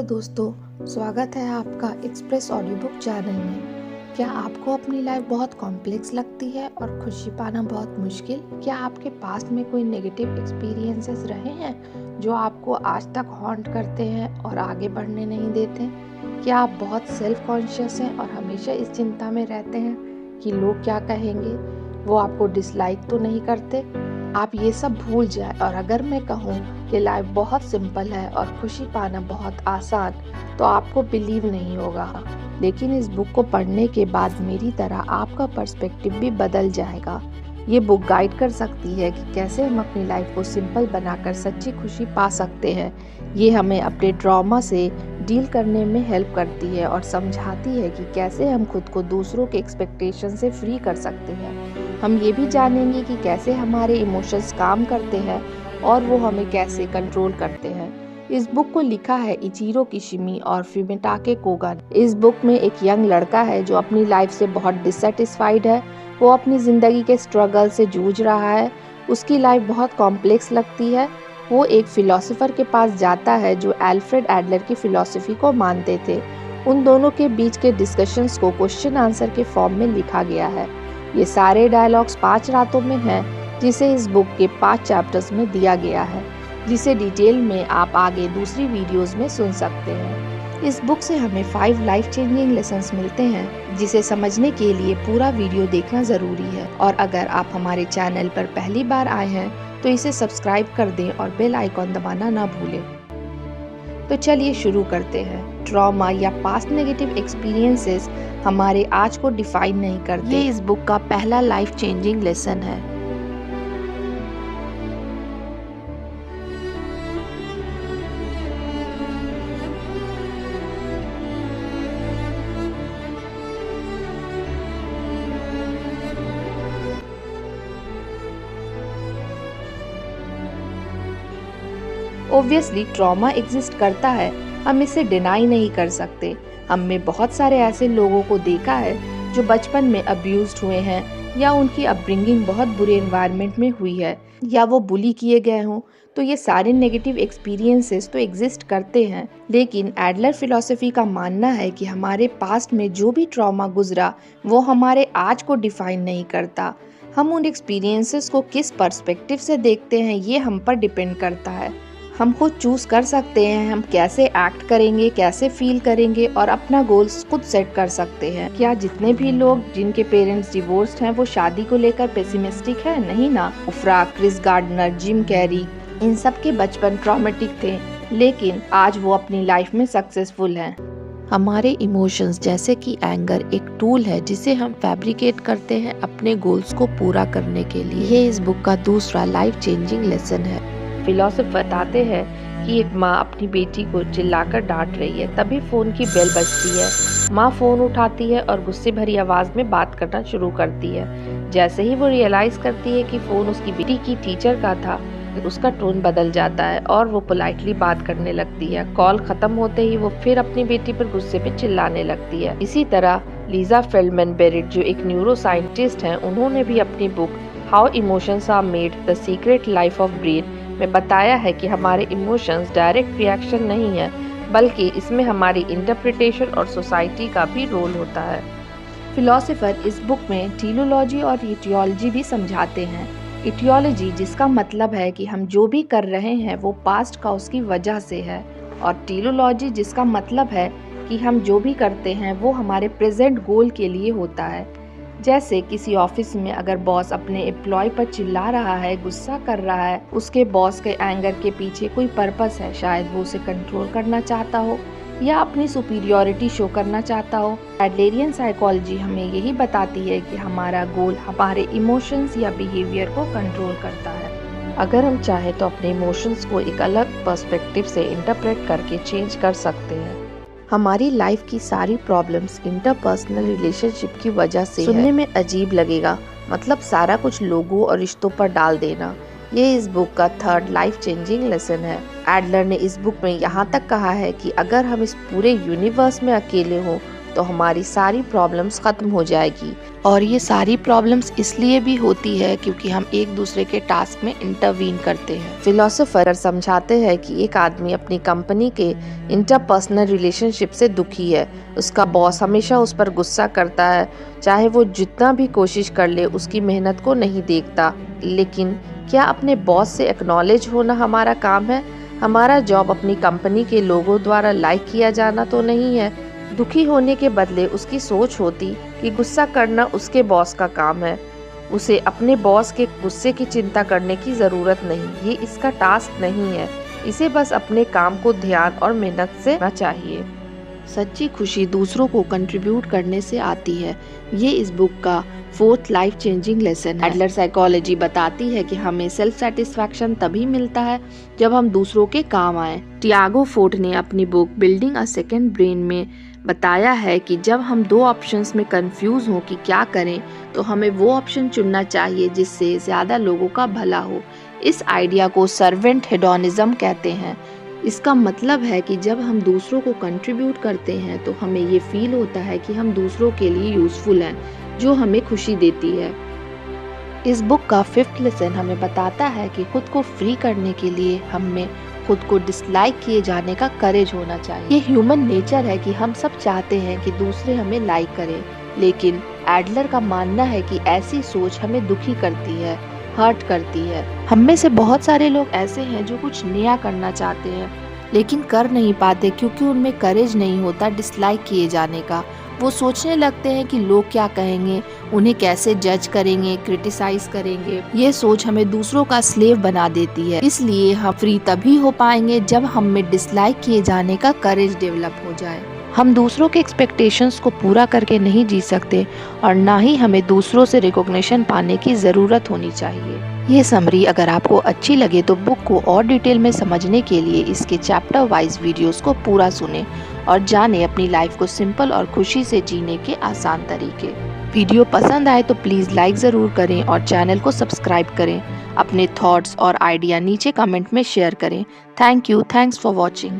दोस्तों, स्वागत है आपका एक्सप्रेस ऑडियो बुक चैनल में। क्या आपको अपनी लाइफ बहुत कॉम्प्लेक्स लगती है और खुशी पाना बहुत मुश्किल? क्या आपके पास में कोई नेगेटिव एक्सपीरियंसेस रहे हैं जो आपको आज तक हॉन्ट करते हैं और आगे बढ़ने नहीं देते? क्या आप बहुत सेल्फ कॉन्शियस हैं और हमेशा इस चिंता में रहते हैं कि लोग क्या कहेंगे, वो आपको डिसलाइक तो नहीं करते? आप ये सब भूल जाए और अगर मैं कहूँ कि लाइफ बहुत सिंपल है और खुशी पाना बहुत आसान, तो आपको बिलीव नहीं होगा। लेकिन इस बुक को पढ़ने के बाद मेरी तरह आपका पर्सपेक्टिव भी बदल जाएगा। ये बुक गाइड कर सकती है कि कैसे हम अपनी लाइफ को सिंपल बनाकर सच्ची खुशी पा सकते हैं। ये हमें अपने ट्रॉमा से डील करने में हेल्प करती है और समझाती है कि कैसे हम खुद को दूसरों के एक्सपेक्टेशन से फ्री कर सकते हैं। हम ये भी जानेंगे कि कैसे हमारे इमोशंस काम करते हैं और वो हमें कैसे कंट्रोल करते हैं। इस बुक को लिखा है इचिरो किशिमी और फुमिताके कोगा। इस बुक में एक यंग लड़का है जो अपनी लाइफ से बहुत डिससेटिस्फाइड है। वो अपनी ज़िंदगी के स्ट्रगल से जूझ रहा है। उसकी लाइफ बहुत कॉम्प्लेक्स लगती है। वो एक फिलोसोफर के पास जाता है जो अल्फ्रेड एडलर की फिलॉसफी को मानते थे। उन दोनों के बीच के डिस्कशंस को क्वेश्चन आंसर के फॉर्म में लिखा गया है। ये सारे डायलॉग्स 5 रातों में हैं, जिसे इस बुक के 5 चैप्टर्स में दिया गया है, जिसे डिटेल में आप आगे दूसरी वीडियोस में सुन सकते हैं। इस बुक से हमें 5 लाइफ चेंजिंग लेसन्स मिलते हैं, जिसे समझने के लिए पूरा वीडियो देखना ज़रूरी है। और अगर आप हमारे चैनल पर पहली बार आए हैं तो इसे सब्सक्राइब कर दें और बेल आइकॉन दबाना ना भूलें। तो चलिए शुरू करते हैं। ट्रॉमा या पास्ट नेगेटिव एक्सपीरियंसेस हमारे आज को डिफाइन नहीं करते। ये इस बुक का पहला लाइफ चेंजिंग लेसन है। ऑब्वियसली ट्रॉमा एग्जिस्ट करता है, हम इसे डिनाई नहीं कर सकते। हमने बहुत सारे ऐसे लोगों को देखा है जो बचपन में अब्यूज्ड हुए हैं या उनकी अपब्रिंगिंग बहुत बुरे एनवायरनमेंट में हुई है या वो बुली किए गए हों। तो ये सारे नेगेटिव एक्सपीरियंसेस तो एग्जिस्ट करते हैं, लेकिन एडलर फिलॉसफी का मानना है कि हमारे पास्ट में जो भी ट्रॉमा गुजरा वो हमारे आज को डिफाइन नहीं करता। हम उन एक्सपीरियंसेस को किस पर्सपेक्टिव से देखते हैं ये हम पर डिपेंड करता है। हम खुद चूज कर सकते हैं हम कैसे एक्ट करेंगे, कैसे फील करेंगे और अपना गोल्स खुद सेट कर सकते हैं। क्या जितने भी लोग जिनके पेरेंट्स डिवोर्स्ड हैं वो शादी को लेकर पेसिमिस्टिक है? नहीं ना। Oprah, Chris Gardner, Jim Carrey, इन सब के बचपन ट्रॉमेटिक थे, लेकिन आज वो अपनी लाइफ में सक्सेसफुल हैं। हमारे इमोशंस जैसे कि एंगर एक टूल है जिसे हम फैब्रिकेट करते हैं अपने गोल्स को पूरा करने के लिए। ये इस बुक का दूसरा लाइफ चेंजिंग लेसन है। फिलोसोफर बताते हैं कि एक माँ अपनी बेटी को चिल्लाकर डांट रही है, तभी फोन की बेल बजती है। माँ फोन उठाती है और गुस्से भरी आवाज में बात करना शुरू करती है। जैसे ही वो रियलाइज करती है कि फोन उसकी बेटी की टीचर का था, उसका टोन बदल जाता है और वो पोलाइटली बात करने लगती है। कॉल खत्म होते ही वो फिर अपनी बेटी पर गुस्से में चिल्लाने लगती है। इसी तरह लीजा फेल्डमैन बेरेट, जो एक न्यूरो साइंटिस्ट हैं, उन्होंने भी अपनी book how emotions are made the secret life of brain में बताया है कि हमारे इमोशंस डायरेक्ट रिएक्शन नहीं है, बल्कि इसमें हमारी इंटरप्रिटेशन और सोसाइटी का भी रोल होता है। फिलोसोफर इस बुक में टीलोलॉजी और इटियोलॉजी भी समझाते हैं। इटियोलॉजी जिसका मतलब है कि हम जो भी कर रहे हैं वो पास्ट का उसकी वजह से है, और टीलोलॉजी जिसका मतलब है कि हम जो भी करते हैं वो हमारे प्रेजेंट गोल के लिए होता है। जैसे किसी ऑफिस में अगर बॉस अपने एम्प्लॉय पर चिल्ला रहा है, गुस्सा कर रहा है, उसके बॉस के एंगर के पीछे कोई पर्पस है। शायद वो उसे कंट्रोल करना चाहता हो या अपनी सुपीरियरिटी शो करना चाहता हो। एडलरियन साइकोलॉजी हमें यही बताती है कि हमारा गोल हमारे इमोशंस या बिहेवियर को कंट्रोल करता है। अगर हम चाहें तो अपने इमोशंस को एक अलग पर्सपेक्टिव से इंटरप्रेट करके चेंज कर सकते हैं। हमारी लाइफ की सारी प्रॉब्लम्स इंटरपर्सनल रिलेशनशिप की वजह से सुनने में अजीब लगेगा, मतलब सारा कुछ लोगों और रिश्तों पर डाल देना। ये इस बुक का थर्ड लाइफ चेंजिंग लेसन है। एडलर ने इस बुक में यहाँ तक कहा है कि अगर हम इस पूरे यूनिवर्स में अकेले हों तो हमारी सारी प्रॉब्लम्स ख़त्म हो जाएगी। और ये सारी प्रॉब्लम्स इसलिए भी होती है क्योंकि हम एक दूसरे के टास्क में इंटरवीन करते हैं। फिलोसोफर समझाते हैं कि एक आदमी अपनी कंपनी के इंटरपर्सनल रिलेशनशिप से दुखी है। उसका बॉस हमेशा उस पर गुस्सा करता है, चाहे वो जितना भी कोशिश कर ले उसकी मेहनत को नहीं देखता। लेकिन क्या अपने बॉस से एक्नॉलेज होना हमारा काम है? हमारा जॉब अपनी कंपनी के लोगों द्वारा लाइक किया जाना तो नहीं है। दुखी होने के बदले उसकी सोच होती कि गुस्सा करना उसके बॉस का काम है। उसे अपने बॉस के गुस्से की चिंता करने की ज़रूरत नहीं, ये इसका टास्क नहीं है। इसे बस अपने काम को ध्यान और मेहनत से करना चाहिए। सच्ची खुशी दूसरों को कंट्रीब्यूट करने से आती है। ये इस बुक का 4th लाइफ चेंजिंग लेसन है। एडलर साइकोलॉजी बताती है कि हमें सेल्फ सेटिस्फैक्शन तभी मिलता है जब हम दूसरों के काम आए। टियागो फोर्ट ने अपनी book building a second brain में बताया है कि जब हम दो ऑप्शंस में कंफ्यूज हों कि क्या करें, तो हमें वो ऑप्शन चुनना चाहिए जिससे ज़्यादा लोगों का भला हो। इस आइडिया को सर्वेंट हेडोनिज्म कहते हैं। इसका मतलब है कि जब हम दूसरों को कंट्रीब्यूट करते हैं तो हमें ये फील होता है कि हम दूसरों के लिए यूज़फुल हैं, जो हमें खुशी देती है। इस बुक का 5th लेसन हमें बताता है कि खुद को फ्री करने के लिए हमें खुद को डिसलाइक किए जाने का करेज होना चाहिए। ये ह्यूमन नेचर है कि हम सब चाहते हैं कि दूसरे हमें लाइक करें, लेकिन एडलर का मानना है कि ऐसी सोच हमें दुखी करती है, हर्ट करती है। हम में से बहुत सारे लोग ऐसे हैं जो कुछ नया करना चाहते हैं लेकिन कर नहीं पाते क्योंकि उनमें करेज नहीं होता डिसलाइक किए जाने का। वो सोचने लगते हैं कि लोग क्या कहेंगे, उन्हें कैसे जज करेंगे, क्रिटिसाइज करेंगे। ये सोच हमें दूसरों का स्लेव बना देती है। इसलिए हम फ्री तभी हो पाएंगे जब हम में डिसलाइक किए जाने का करेज डेवलप हो जाए। हम दूसरों के एक्सपेक्टेशंस को पूरा करके नहीं जी सकते और ना ही हमें दूसरों से रिकॉग्निशन पाने की ज़रूरत होनी चाहिए। ये समरी अगर आपको अच्छी लगे तो बुक को और डिटेल में समझने के लिए इसके चैप्टर वाइज वीडियोस को पूरा सुने और जाने अपनी लाइफ को सिंपल और खुशी से जीने के आसान तरीके। वीडियो पसंद आए तो प्लीज़ लाइक ज़रूर करें और चैनल को सब्सक्राइब करें। अपने थॉट्स और आइडिया नीचे कमेंट में शेयर करें। Thank you, thanks for watching.